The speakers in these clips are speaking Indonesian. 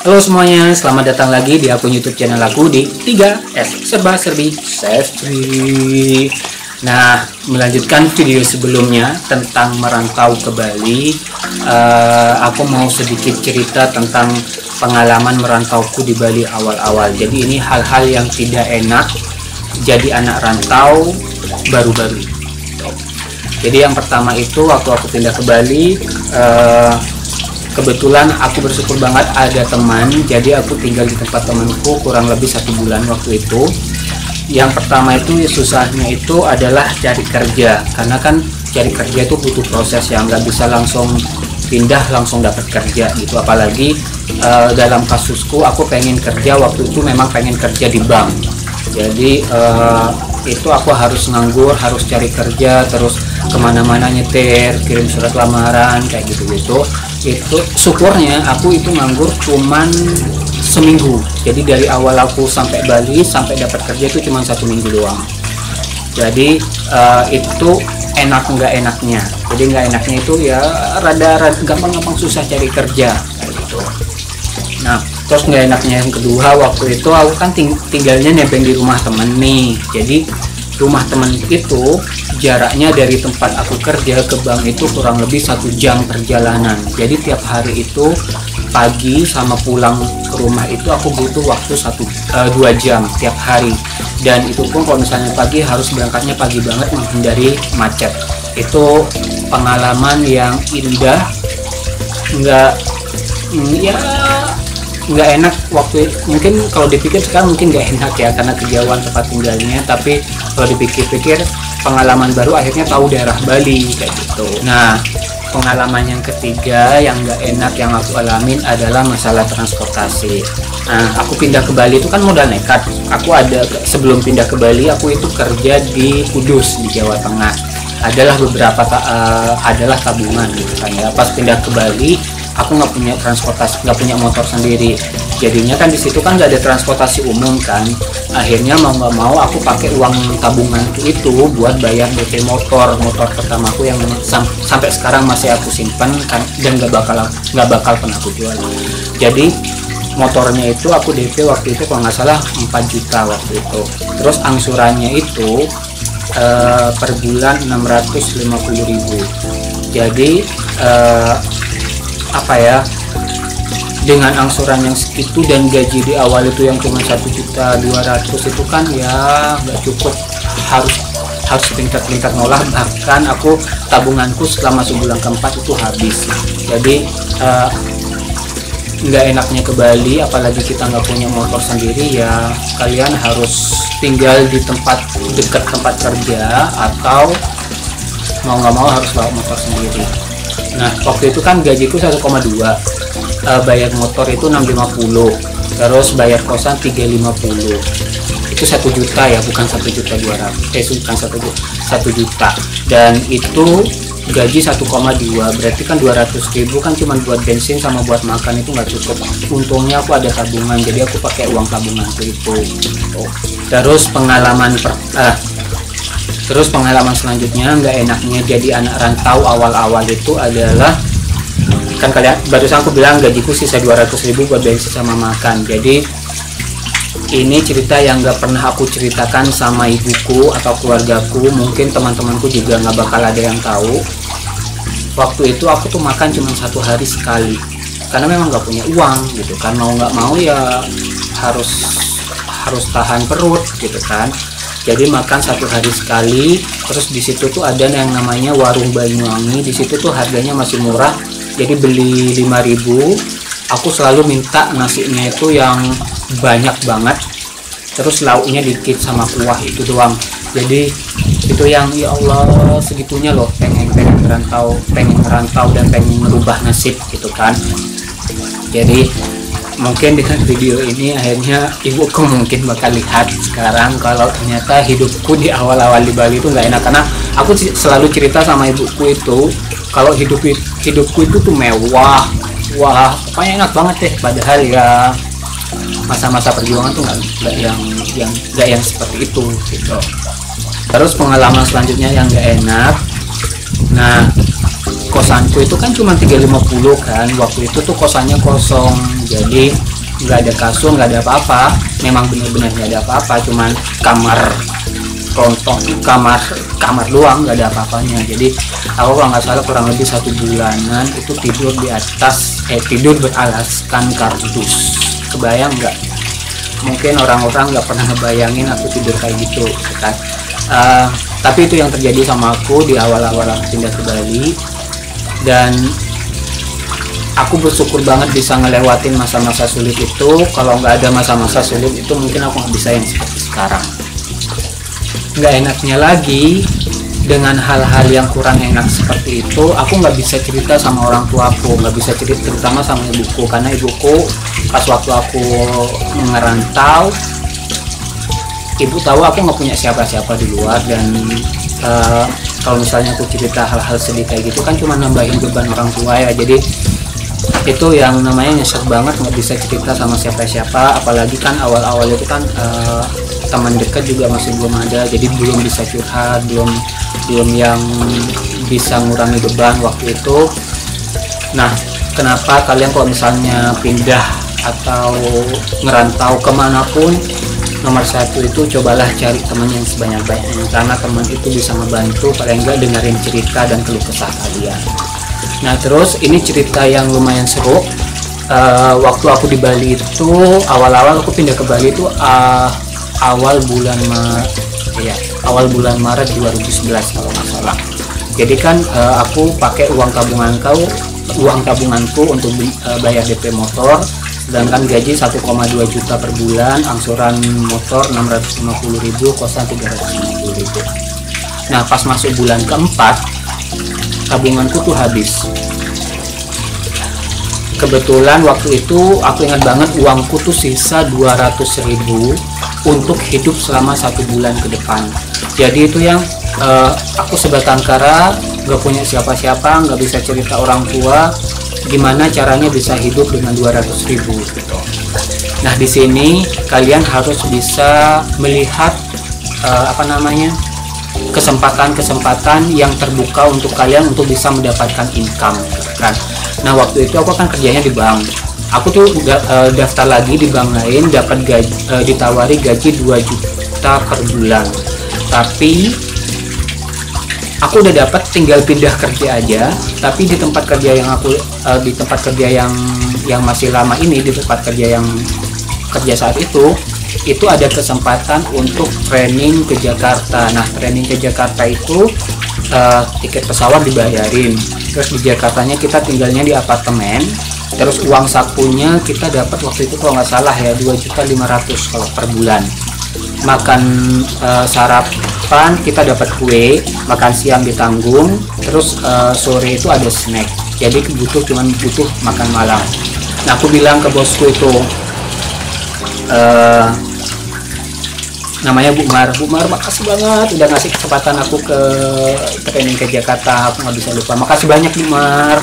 Halo semuanya, selamat datang lagi di akun YouTube channel aku di 3S Serba Serbi Sestri. Nah, melanjutkan video sebelumnya tentang merantau ke Bali, aku mau sedikit cerita tentang pengalaman merantauku di Bali awal-awal. Jadi ini hal-hal yang tidak enak jadi anak rantau baru-baru. Jadi yang pertama itu waktu aku pindah ke Bali, kebetulan aku bersyukur banget ada teman, jadi aku tinggal di tempat temanku kurang lebih 1 bulan waktu itu. Yang pertama itu susahnya itu adalah cari kerja, karena kan cari kerja itu butuh proses yang nggak bisa langsung pindah langsung dapat kerja gitu. Apalagi dalam kasusku aku pengen kerja waktu itu, memang pengen kerja di bank. Jadi itu aku harus nganggur, harus cari kerja, terus kemana-mana nyetir, kirim surat lamaran kayak gitu-gitu. Itu syukurnya aku itu nganggur cuman seminggu. Jadi dari awal aku sampai Bali sampai dapat kerja itu cuma 1 minggu doang. Jadi itu enak nggak enaknya. Jadi nggak enaknya itu ya rada gampang-gampang susah cari kerja kayak gitu. Nah, terus nggak enaknya yang kedua, waktu itu aku kan tinggalnya nebeng di rumah temen nih. Jadi rumah temen itu jaraknya dari tempat aku kerja ke bank itu kurang lebih 1 jam perjalanan. Jadi tiap hari itu pagi sama pulang ke rumah itu aku butuh waktu 2 jam tiap hari. Dan itu pun kalau misalnya pagi harus berangkatnya pagi banget menghindari macet. Itu pengalaman yang indah, nggak enak waktu itu. Mungkin kalau dipikir sekarang mungkin nggak enak ya karena kejauhan tempat tinggalnya, tapi kalau dipikir-pikir pengalaman baru, akhirnya tahu daerah Bali kayak gitu. Nah, pengalaman yang ketiga yang nggak enak yang aku alamin adalah masalah transportasi. Nah, aku pindah ke Bali itu kan modal nekat. Sebelum pindah ke Bali aku itu kerja di Kudus di Jawa Tengah. Adalah beberapa adalah tabungan gitu kan ya. Pas pindah ke Bali aku nggak punya transportasi, nggak punya motor sendiri. Jadinya kan di situ kan nggak ada transportasi umum kan. Akhirnya mau nggak mau aku pakai uang tabunganku itu buat bayar DP motor pertamaku yang sampai sekarang masih aku simpan kan, dan nggak bakal pernah aku jual. Jadi motornya itu aku DP waktu itu kalau nggak salah 4 juta waktu itu. Terus angsurannya itu per bulan 650.000. Jadi dengan angsuran yang segitu dan gaji di awal itu yang cuma 1.200.000 itu kan ya nggak cukup, harus tingkat nolah. Bahkan aku tabunganku setelah masuk bulan keempat itu habis. Jadi nggak enaknya ke Bali, apalagi kita nggak punya motor sendiri, ya kalian harus tinggal di dekat tempat kerja atau mau nggak mau harus bawa motor sendiri. Nah, waktu itu kan gajiku 1,2, bayar motor itu 650, terus bayar kosan 350. Itu 1 juta ya, bukan 1.200.000, bukan 1 juta. Dan itu gaji 1,2, berarti kan 200.000 kan cuma buat bensin sama buat makan, itu nggak cukup. Untungnya aku ada tabungan, jadi aku pakai uang tabunganku itu. Terus pengalaman selanjutnya nggak enaknya jadi anak rantau awal-awal itu adalah, kan kalian barusan aku bilang gajiku sisa 200.000 buat bensin sama makan. Jadi ini cerita yang nggak pernah aku ceritakan sama ibuku atau keluargaku, mungkin teman-temanku juga nggak bakal ada yang tahu. Waktu itu aku tuh makan cuma 1 hari sekali, karena memang nggak punya uang gitu kan, mau nggak mau ya harus tahan perut gitu kan. Jadi makan 1 hari sekali. Terus di situ tuh ada yang namanya warung Banyuwangi. Di situ tuh harganya masih murah. Jadi beli 5.000. Aku selalu minta nasinya itu yang banyak banget. Terus lauknya dikit sama kuah, itu doang. Jadi itu yang ya Allah segitunya loh, pengen merantau dan pengen merubah nasib gitu kan. Jadi mungkin dengan video ini akhirnya ibuku mungkin bakal lihat sekarang kalau ternyata hidupku di awal-awal di Bali itu nggak enak. Karena aku selalu cerita sama ibuku itu kalau hidupku itu tuh mewah, wah pokoknya enak banget deh. Padahal ya masa-masa perjuangan tuh nggak yang seperti itu gitu. Terus pengalaman selanjutnya yang nggak enak, nah kosanku itu kan cuma 350 kan, waktu itu tuh kosannya kosong. Jadi nggak ada kasur, nggak ada apa-apa, memang benar-benar nggak ada apa-apa, cuman kamar rontok, kamar doang, nggak ada apa-apanya. Jadi aku kalau nggak salah kurang lebih 1 bulanan itu tidur di atas tidur beralaskan kardus. Kebayang nggak? Mungkin orang-orang nggak pernah ngebayangin aku tidur kayak gitu kan. Tapi itu yang terjadi sama aku di awal-awal aku pindah ke Bali, dan aku bersyukur banget bisa ngelewatin masa-masa sulit itu. Kalau nggak ada masa-masa sulit itu mungkin aku nggak bisa yang seperti sekarang. Nggak enaknya lagi, dengan hal-hal yang kurang enak seperti itu, aku nggak bisa cerita sama orang tua aku, nggak bisa cerita terutama sama ibuku, karena ibuku pas waktu aku ngerantau, ibu tahu aku nggak punya siapa-siapa di luar, dan kalau misalnya aku cerita hal-hal sedih kayak gitu kan cuma nambahin beban orang tua ya. Jadi itu yang namanya nyesek banget, nggak bisa cerita sama siapa-siapa, apalagi kan awal-awal itu kan teman dekat juga masih belum ada, jadi belum bisa curhat, belum yang bisa ngurangi beban waktu itu. Nah, kenapa kalian kalau misalnya pindah atau ngerantau kemanapun, nomor 1 itu cobalah cari teman yang sebanyak-banyaknya, karena teman itu bisa membantu, paling enggak dengerin cerita dan keluh kesah kalian. Nah, terus ini cerita yang lumayan seru. Waktu aku di Bali itu, awal-awal aku pindah ke Bali itu awal bulan Maret 2011 kalau nggak salah. Jadi kan aku pakai uang tabunganku untuk bayar DP motor, sedangkan gaji 1,2 juta per bulan, angsuran motor 650.000, kosan 350.000. Nah, pas masuk bulan keempat, tabunganku tuh habis. Kebetulan waktu itu aku ingat banget uangku tuh sisa 200.000 untuk hidup selama 1 bulan ke depan. Jadi itu yang aku sebatang kara, nggak punya siapa-siapa, nggak bisa cerita orang tua gimana caranya bisa hidup dengan 200.000 gitu. Nah, di sini kalian harus bisa melihat kesempatan-kesempatan yang terbuka untuk kalian untuk bisa mendapatkan income kan. Nah, waktu itu aku kan kerjanya di bank. Aku tuh daftar lagi di bank lain, dapat ditawari gaji 2 juta per bulan. Tapi aku udah dapat, tinggal pindah kerja aja. Tapi di tempat kerja yang yang masih lama ini, di tempat kerja yang kerja saat itu ada kesempatan untuk training ke Jakarta. Nah, training ke Jakarta itu tiket pesawat dibayarin, terus di Jakartanya kita tinggalnya di apartemen, terus uang sakunya kita dapat waktu itu kalau nggak salah ya 2.500.000 kalau per bulan. Makan sarapan kita dapat kue, makan siang ditanggung, terus sore itu ada snack, jadi cuman butuh makan malam. Nah, aku bilang ke bosku itu, namanya Bu Mar, makasih banget udah ngasih kesempatan aku ke training ke Jakarta, aku nggak bisa lupa, makasih banyak Bu Mar.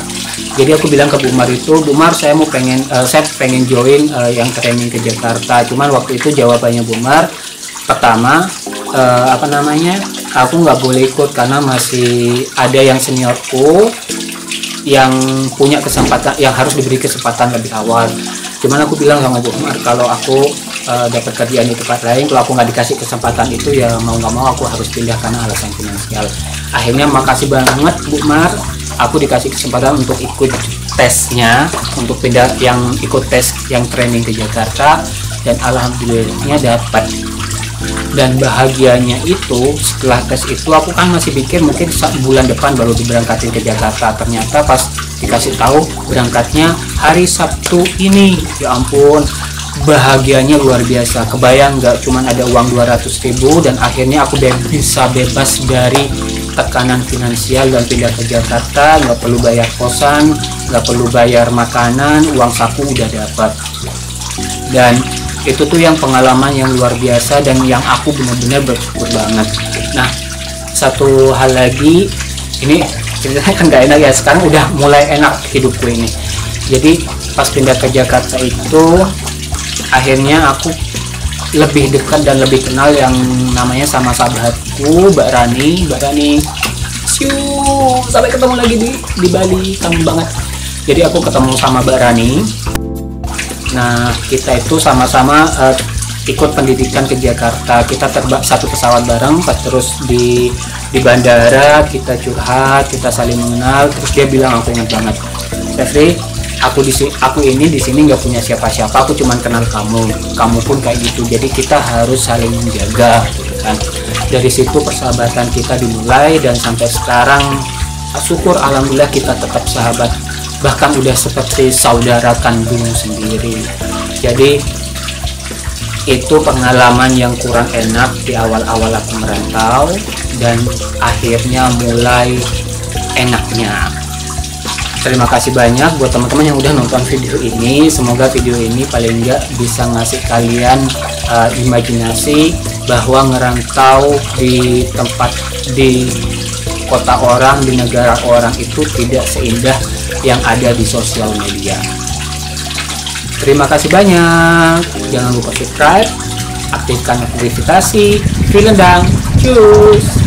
Jadi aku bilang ke Bu Mar itu, Bu Mar saya pengen join yang training ke Jakarta. Cuman waktu itu jawabannya Bu Mar, pertama aku nggak boleh ikut karena masih ada yang seniorku yang punya kesempatan, yang harus diberi kesempatan lebih awal. Cuman aku bilang sama Bu Mar, kalau aku dapat kerjaan di tempat lain, kalau aku nggak dikasih kesempatan itu ya mau nggak mau aku harus pindah karena alasan finansial. Akhirnya makasih banget Bu Mar, aku dikasih kesempatan untuk ikut tesnya, untuk pindah ikut tes yang training ke Jakarta, dan alhamdulillahnya dapat. Dan bahagianya itu setelah tes itu aku kan masih pikir mungkin bulan depan baru diberangkatin ke Jakarta. Ternyata pas dikasih tahu berangkatnya hari Sabtu ini, ya ampun, bahagianya luar biasa. Kebayang nggak, cuman ada uang 200.000 dan akhirnya aku bisa bebas dari tekanan finansial dan pindah ke Jakarta. Nggak perlu bayar kosan, nggak perlu bayar makanan, uang saku udah dapat. Dan itu tuh yang pengalaman yang luar biasa dan yang aku benar-benar bersyukur banget. Nah, satu hal lagi, ini ceritanya kan gak enak ya, sekarang udah mulai enak hidupku ini. Jadi pas pindah ke Jakarta itu akhirnya aku lebih dekat dan lebih kenal yang namanya sama sahabatku Mbak Rani. Sampai ketemu lagi di Bali, kangen banget. Jadi aku ketemu sama Mbak Rani. Nah, kita itu sama-sama ikut pendidikan ke Jakarta. Kita terbang satu pesawat bareng, terus di bandara kita curhat, kita saling mengenal. Terus dia bilang, aku ingat banget, Febri, aku ini di sini nggak punya siapa-siapa, aku cuman kenal kamu pun kayak gitu, jadi kita harus saling menjaga gitu kan. Dari situ persahabatan kita dimulai, dan sampai sekarang syukur alhamdulillah kita tetap sahabat, bahkan udah seperti saudara kandung sendiri. Jadi itu pengalaman yang kurang enak di awal-awal aku merantau, dan akhirnya mulai enaknya. Terima kasih banyak buat teman-teman yang udah nonton video ini. Semoga video ini paling enggak bisa ngasih kalian imajinasi bahwa ngerantau di kota orang, di negara orang itu tidak seindah yang ada di sosial media. Terima kasih banyak. Jangan lupa subscribe, aktifkan notifikasi. Vielen Dank. Tschüss.